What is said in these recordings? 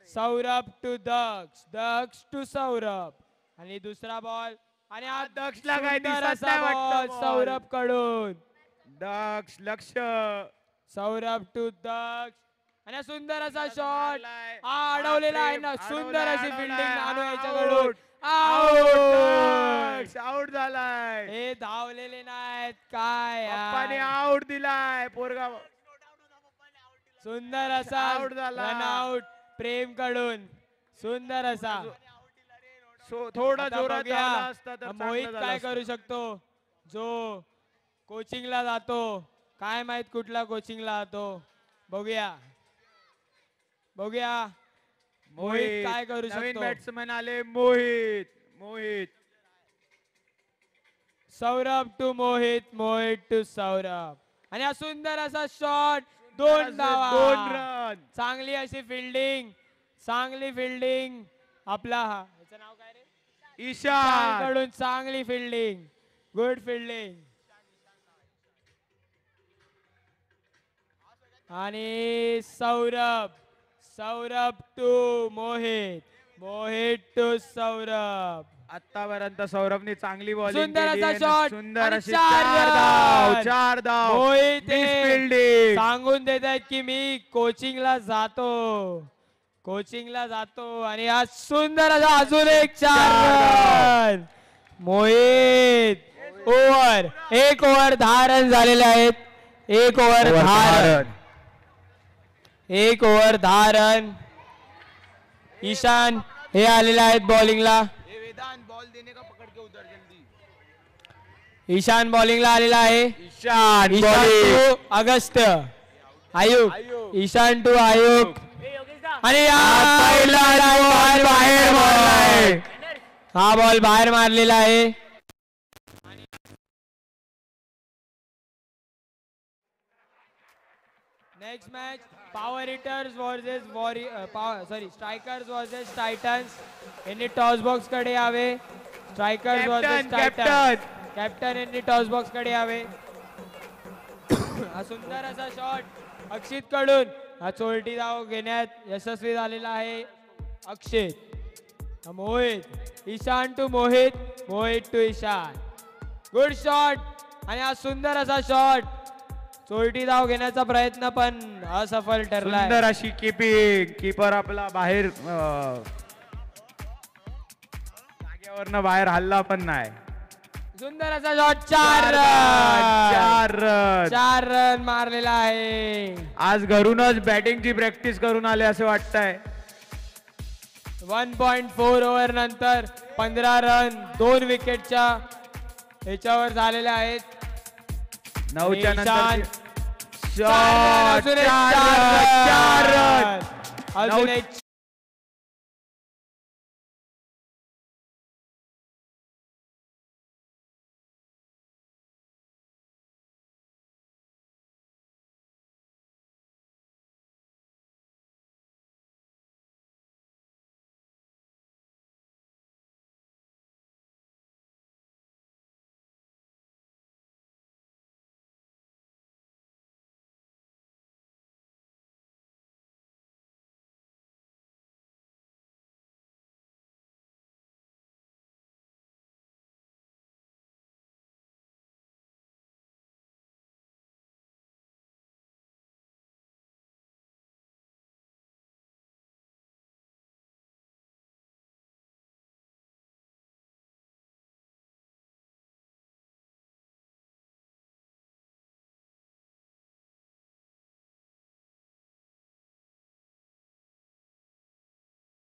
Saurabh to Daksh, Daksh to Saurabh आणि दुसरा ball आणि हा दक्षला काय सुंदर दिसत असा नाही बॉल वाटतं सौरभ कडून. दक्ष लक्ष सौरभ टू दक्ष आणि हा सुंदर असा शॉट मारलाय. हा अडवलेला आहे ना. अडवलाय, सुंदर अशी अडवलाय. फिल्डिंग नानू हा, याच्याकडून. आउट आउट झालाय. हे धावलेले नाहीत काय पप्पाने यार. आउट दिलाय पोरगा. सुंदर असा आउट झाला. रनआउट प्रेम कडून. सुंदर असा थोडा आता जोरात बघूया धावला असता तर मोहित चांगलं झालं काय असतं. करू शकतो. जो कोचिंगला जातो काय माहित कुठला कोचिंगला जातो. बघूया बघूया मोहित काय करू नवीन शकतो. बॅट्समन आले मोहित. मोहित सौरभ टू मोहित, मोहित टू सौरभ आणि हा सुंदर असा शॉट. दोन धावा, 2 रन. चांगली अशी फिल्डिंग, चांगली फिल्डिंग. आपला याचं नाव काय रे. ईशान कडून चांगली फिल्डिंग, गुड फिल्डिंग. आणि सौरभ, सौरभ टू मोहित, मोहित टू सौरभ. आतापर्यंत सौरभने चांगली बॉलिंग सुंदर केली असा आहे. शॉट सुंदर आणि अशी 4 धाव, रन. 4 धाव. मोहित मिस हे फिल्डिंग. सांगून देत आहेत की मी कोचिंगला जातो, कोचिंगला जातो आणि आज सुंदर असा अजून एक 4 रन. मोहित ओव्हर, एक ओव्हर 10 रन झालेले आहेत. एक ओव्हर 10 रन, एक ओव्हर 10 रन. ईशान हे आलेले आहेत बॉलिंगला. ईशान बॉलिंगला आलेला आहे. ईशान ईशान टू अगस्त आयुब, ईशान टू आयुब आणि बाहेर मारलाय. हा बॉल बाहेर मारलेला आहे. Next match Power Hitters versus Strikers versus Titans. यांनी टॉस बॉक्स कडे यावे. Strikers versus Titans. कॅप्टन यांनी टॉस बॉक्स कडे यावे. हा सुंदर असा शॉट अक्षित कडून. हा चोरटी धाव घेण्यात यशस्वी झालेला आहे Akshit. Mohit, Ishan to Mohit, Mohit to Ishan. Good shot आणि हा सुंदर असा शॉट. चोरटी धाव घेण्याचा प्रयत्न पण असफल ठरला. सुंदर अशी कीपिंग. कीपर आपला बाहेर जागेवरनं बाहेर हल्ला पण नाही. सुंदर असा शॉट. 4 run, 4 run. 4 रन मारलेला आहे. आज घरूनच बॅटिंगची प्रॅक्टिस करून आले असं वाटतंय. 1.4 ओव्हर नंतर 15 रन 2 विकेटच्या ह्याच्यावर झालेले आहेत. 9च्या नंतर शॉट. 4 रन, अजून एक.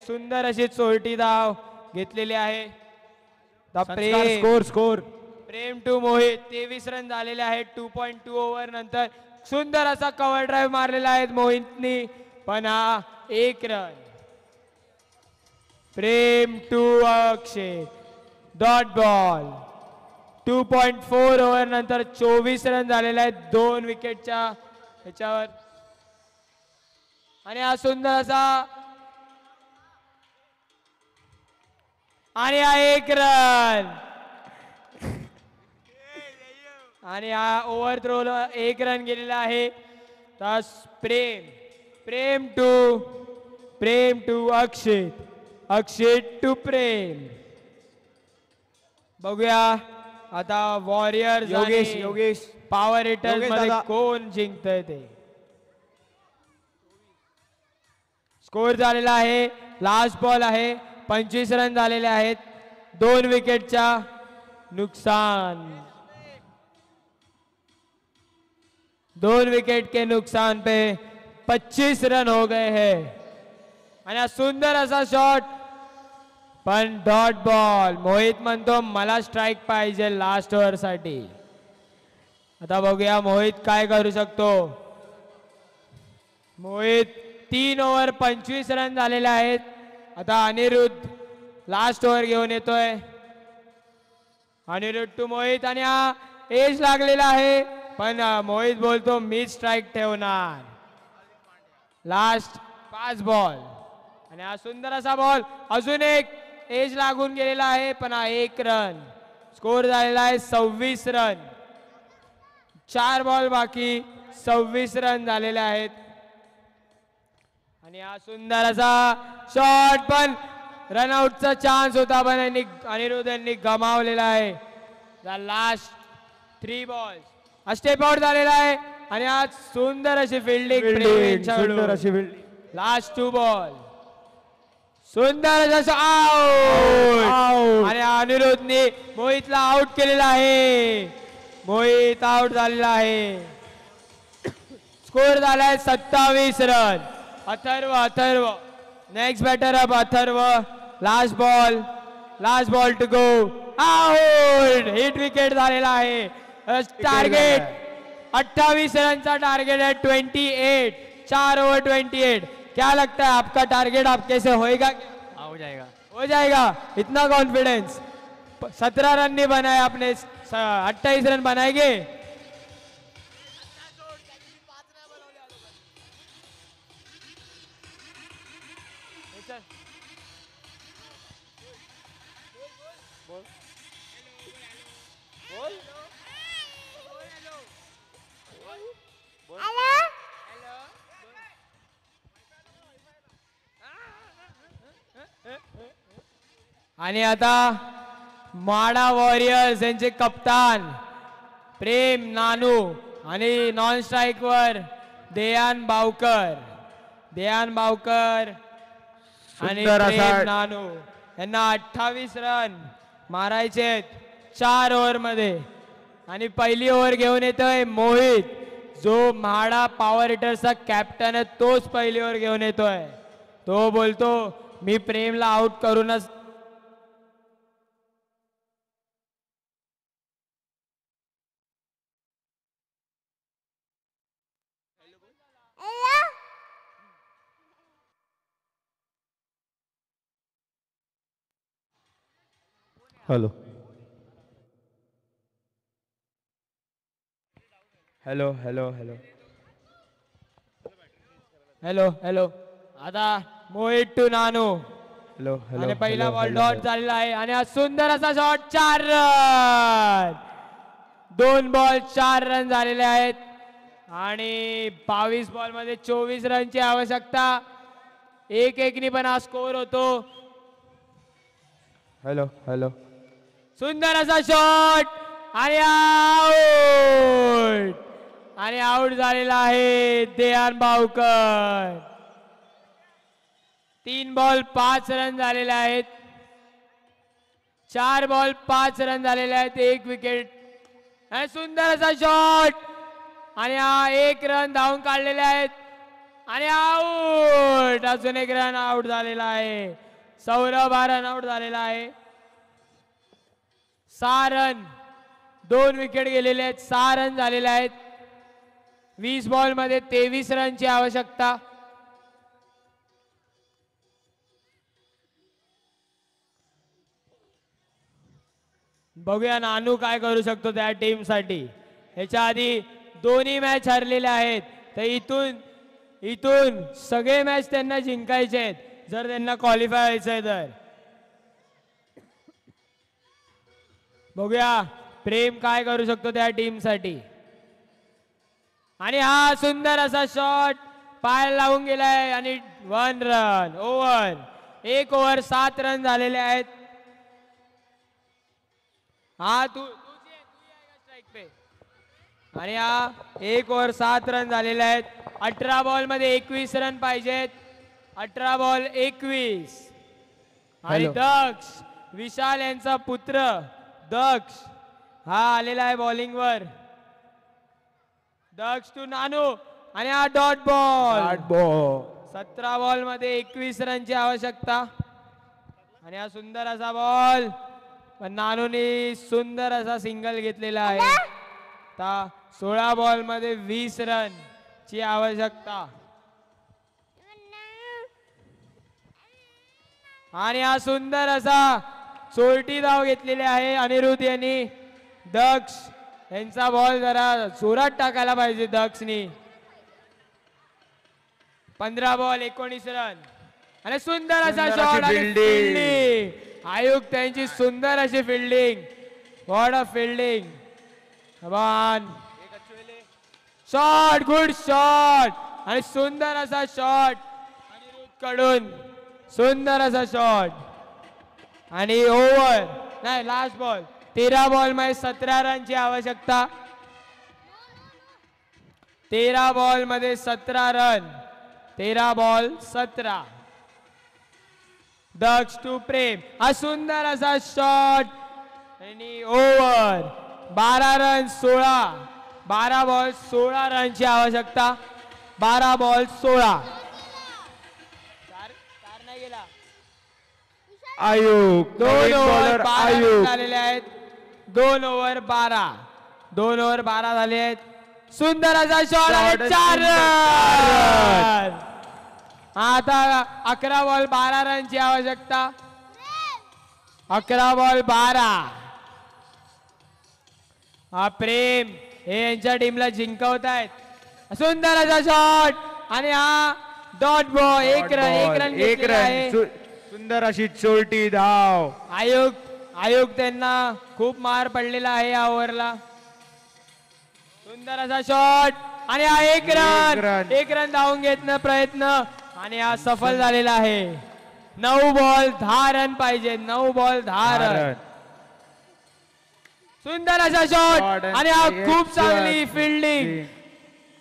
सुंदर अशी चोरटी धाव घेतलेली आहे. प्रेम टू मोहित 23 रन झालेले आहेत 2.2 ओव्हर नंतर. सुंदर असा कव्हर ड्राईव्ह मारलेला आहे मोहितनी पण हा 1 run. Prem to Akshay dot ball. 2.4 over नंतर 24 रन झालेले आहेत 2 विकेटच्या ह्याच्यावर आणि हा सुंदर असा आणि हा 1 रन आणि हा ओव्हर थ्रो 1 रन गेलेला आहे. Prem to Prem to Akshit, Akshit to Prem. बघूया आता warriors Yogesh power hitters Yogesh मध्ये दादा. कोण जिंकतंय ते. स्कोर झालेला आहे. लास्ट बॉल आहे. 25 रन झालेले आहेत. 2 विकेटच्या नुकसान. 2 विकेट के नुकसान पे 25 रन हो गए हैं. आणि हा सुंदर असा शॉट पण डॉट बॉल. मोहित म्हणतो मला स्ट्राइक पाहिजे लास्ट ओव्हर साठी. आता बघूया मोहित काय करू शकतो. मोहित 3 ओव्हर 25 रन झालेले आहेत. आता अनिरुद्ध लास्ट ओव्हर घेऊन येतोय. अनिरुद्ध टू मोहित आणि हा एज लागलेला आहे पण मोहित बोलतो मी स्ट्राइक ठेवणार. लास्ट 5 बॉल आणि हा सुंदर असा बॉल. अजून एक एज लागून गेलेला आहे पण हा 1 रन. स्कोर झालेला आहे 26 रन. 4 बॉल बाकी 26 रन झालेले आहेत. आणि हा सुंदर असा शॉट पण रनआउटचा चान्स होता पण अनिरुद्ध यांनी गमावलेला आहे. लास्ट 3 बॉल्स स्टेप आउट झालेला आहे आणि आज सुंदर अशी फिल्डिंग. सुंदर अशी फिल्डिंग. लास्ट 2 बॉल सुंदर असं आउट आणि अनिरुद्धने मोहितला आउट केलेला आहे. मोहित आउट झालेला आहे. स्कोर झालाय 27 run. Atharva next batter up. Atharva last ball to go. Out. Hit wicket झालेला आहे. टार्गेट 28 रनचा टार्गेट है. 28 4 ओवर 28. क्या लगता है आपका टारगेट आपके से होएगा? हो जाएगा. इतना कॉन्फिडेंस. 17 रन नहीं बनाए आपने, 28 रन बनाएंगे. आणि आता माडा वॉरियर्स यांचे कप्तान प्रेम नानू आणि नॉन स्ट्राइक वर देयान बावकर आणि प्रेम नानू यांना 28 रन मारायचे 4 ओव्हर मध्ये. आणि पहिली ओव्हर घेऊन येतोय मोहित जो म्हाडा पॉवर हिटर्सचा कॅप्टन आहे. तोच पहिली ओव्हर घेऊन येतोय. तो बोलतो मी प्रेमला आउट करूनच. Hello hello hello hello hello hello. आता मोहित टू नानू. हॅलो आणि पहिला बॉल डॉट झालेला आहे आणि हा सुंदर असा शॉट. 4 रन. 2 बॉल 4 रन झालेले आहेत आणि 22 बॉल मध्ये 24 रनची आवश्यकता. 1-1 पण हा स्कोर होतो. हॅलो सुंदर असा शॉट आणि आउट. आणि आउट झालेला आहे देयान बावकर. 3 बॉल 5 रन झालेले आहेत. 4 बॉल 5 रन झालेले आहेत. 1 विकेट. आणि सुंदर असा शॉट आणि हा 1 रन धावून काढलेले आहेत आणि आउट. अजून 1 रन आउट झालेला आहे. सौरभ हा रन आउट झालेला आहे. 6 रन. 2 विकेट गेलेले आहेत. 6 रन झालेले आहेत. 20 बॉल मध्ये 23 रनची आवश्यकता. बघूया नानू काय करू शकतो त्या टीम साठी. ह्याच्या आधी दोन्ही मॅच हरलेल्या आहेत तर इथून सगळे मॅच त्यांना जिंकायचे आहेत जर त्यांना क्वालिफाय व्हायचंय तर. बघूया प्रेम काय करू शकतो त्या टीम साठी. आणि हा सुंदर असा शॉट पाय लावून गेलाय आणि 1 रन ओव्हर. 1 ओव्हर 7 रन झालेले आहेत. हा तू स्ट्राइक पे. आणि हा 1 ओव्हर 7 रन झालेले आहेत. 18 बॉल मध्ये 21 रन पाहिजेत. 18 बॉल 21. आणि Hello. दक्ष विशाल यांचा पुत्र दक्ष हा आलेला आहे बॉलिंग वर. दक्ष टू नानू आणि हा डॉट बॉल. 17 बॉल मध्ये 21 रनची आवश्यकता. आणि हा सुंदर असा बॉल पण नानूने सुंदर असा सिंगल घेतलेला आहे. आता 16 बॉल मध्ये 20 रन ची आवश्यकता. आणि हा सुंदर असा चोरटी धाव घेतलेली आहे अनिरुद्ध यांनी. दक्ष यांचा बॉल जरा जोरात टाकायला पाहिजे दक्षनी. 15 बॉल 19 रन आणि सुंदर असा सुंदर शॉट अशी आणि fielding. फिल्डिंग. आयुक्त त्यांची सुंदर अशी fielding. What a fielding. Shot good shot आणि सुंदर असा शॉट अनिरुद्ध कडून. सुंदर असा शॉट आणि ओव्हर नाही लास्ट बॉल. 13 बॉल मध्ये 17 रनची आवश्यकता. 13 बॉल मध्ये 17 रन. 13 बॉल 17. दक्ष टू प्रेम. हा सुंदर असा शॉट आणि ओव्हर. 12 रन 16. 12 बॉल 16 रनची आवश्यकता. 12 बॉल 16. नाही गेला. आयुक 2 ओव्हर बॉलर 12 आयुक. झालेले आहेत. 2 ओव्हर 12. 2 ओव्हर 12 झाले आहेत. सुंदर असा शॉट आणि 4 रन. आता 11 बॉल 12 रनची आवश्यकता. 11 बॉल 12. हा प्रेम हे यांच्या टीमला जिंकवत आहेत. सुंदर असा शॉट आणि हा डॉट बॉल. 1 रन. 1 रन एक घेतलेला आहे. रन. सुंदर अशी चोरटी धाव. आयुक्त त्यांना खूप मार पडलेला आहे या ओव्हरला. सुंदर असा शॉट आणि हा 1 रन. 1 रन धावून घेतनं प्रयत्न आणि हा सफल झालेला आहे. 9 बॉल 10 रन पाहिजे. 9 बॉल 10 रन. सुंदर असा शॉट आणि हा खूप चांगली फिल्डिंग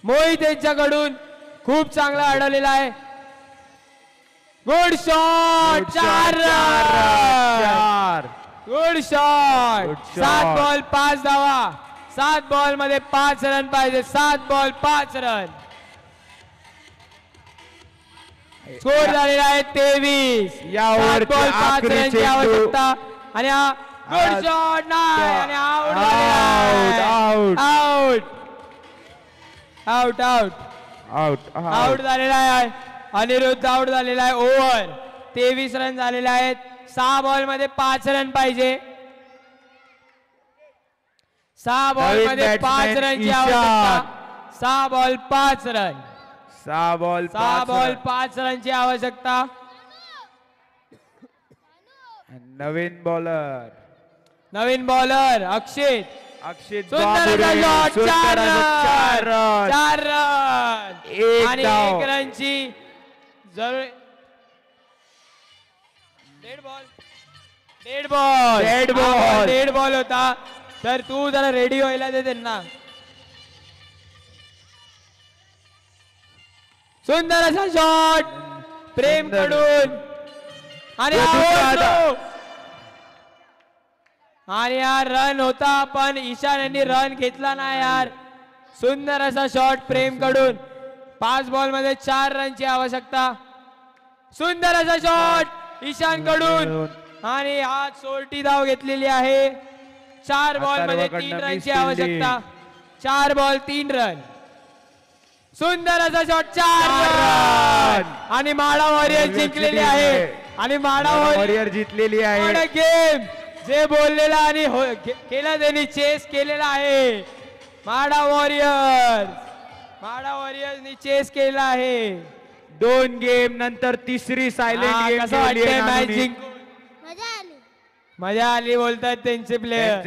मोहित यांच्याकडून खूप चांगला अडवलेला आहे. Good shot. 4 run. Good shot. 7 ball 5 धावा. 7 बॉल मध्ये 5 रन पाहिजे. 7 बॉल 5 रन. स्कोर झालेला आहे 23. या सात ओव्हरची बॉल 5 आखरी रनची चेंडू. आवश्यकता. आणि हा गुड शॉट नाही आणि out out out out out out झालेला आहे. अनिरुद्ध आउट झालेला आहे. ओव्हर 23 रन झालेले आहेत. 6 बॉल मध्ये 5 रन पाहिजे. 6 बॉल मध्ये 5 रनची आवश्यकता. 6 बॉल 5 रन. 6 बॉल 5 रनची आवश्यकता. नवीन बॉलर अक्षित. सुंदर असा शॉट. 4 रन. 4 रन आणि 1 रनची जरूर. डेड बॉल होता. तर तू जरा रेडी व्हायला दे त्यांना. सुंदर असा शॉट प्रेम कडून आणि हा रन होता पण ईशान यांनी रन घेतला नाही यार. सुंदर असा शॉट प्रेम कडून. 5 बॉल मध्ये 4 रनची आवश्यकता. सुंदर असा शॉट ईशान कडून आणि हा चोरटी धाव घेतलेली आहे. 4 बॉल मध्ये 3 रनची आवश्यकता. 4 बॉल 3 रन. सुंदर असा शॉट. 4 रन आणि माडा वॉरियर जिंकलेली आहे. आणि माडा वॉरियर जिंकलेली आहे. गेम जे बोललेला आणि केला त्यांनी चेस केलेला आहे. माडा वॉरियर्सनी चेस केला आहे. 2 गेम नंतर तिसरी सायलेंट गेम. कसं वाटतंय मॅच जिंकून? मजा आली बोलतात त्यांचे प्लेयर.